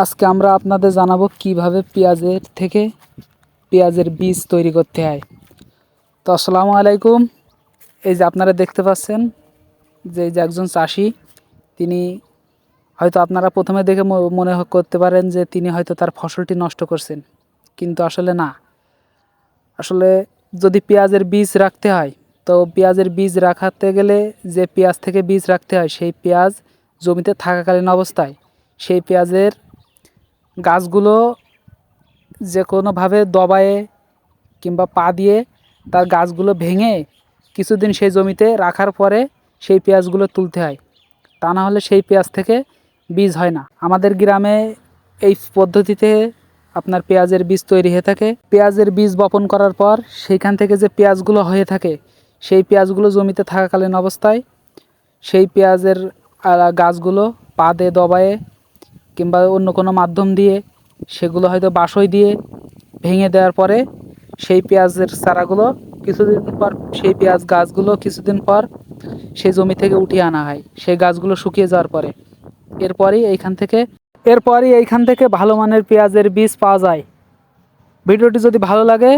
আজকে আমরা আপনাদের জানাবো কিভাবে পেঁয়াজের থেকে পেঁয়াজের বীজ তৈরি করতে হয়। তো আসসালামু আলাইকুম। এই যে আপনারা দেখতে পাচ্ছেন যে এই যে একজন চাষি, তিনি হয়তো আপনারা প্রথমে দেখে মনে করতে পারেন যে তিনি হয়তো তার ফসলটি নষ্ট করছেন, কিন্তু আসলে না। আসলে যদি পেঁয়াজের বীজ রাখতে হয়, তো পেঁয়াজের বীজ রাখাতে গেলে যে পেঁয়াজ থেকে বীজ রাখতে হয়, সেই পেঁয়াজ জমিতে থাকাকালীন অবস্থায় সেই পেঁয়াজের গাছগুলো যে কোনোভাবে দবায়ে কিংবা পা দিয়ে তার গাছগুলো ভেঙে কিছুদিন সেই জমিতে রাখার পরে সেই পেঁয়াজগুলো তুলতে হয়। তা না হলে সেই পেঁয়াজ থেকে বীজ হয় না। আমাদের গ্রামে এই পদ্ধতিতে আপনার পেঁয়াজের বীজ তৈরি হয়ে থাকে। পেঁয়াজের বীজ বপন করার পর সেইখান থেকে যে পেঁয়াজগুলো হয়ে থাকে, সেই পেঁয়াজগুলো জমিতে থাকাকালীন অবস্থায় সেই পেঁয়াজের গাছগুলো পা দিয়ে দবায়ে কিংবা অন্য কোনো মাধ্যম দিয়ে, সেগুলো হয়তো বাসই দিয়ে ভেঙে দেওয়ার পরে সেই পেঁয়াজের চারাগুলো কিছুদিন পর, সেই পেঁয়াজ গাছগুলো কিছুদিন পর সেই জমি থেকে উঠিয়ে আনা হয় সেই গাছগুলো শুকিয়ে যাওয়ার পরে। এরপরই এইখান থেকে ভালো মানের পেঁয়াজের বীজ পাওয়া যায়। ভিডিওটি যদি ভালো লাগে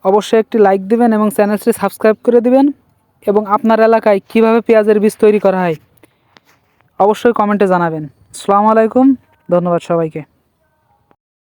অবশ্যই একটি লাইক দিবেন এবং চ্যানেলটি সাবস্ক্রাইব করে দিবেন, এবং আপনার এলাকায় কিভাবে পেঁয়াজের বীজ তৈরি করা হয় অবশ্যই কমেন্টে জানাবেন। আসসালামু আলাইকুম, ধন্যবাদ সবাইকে।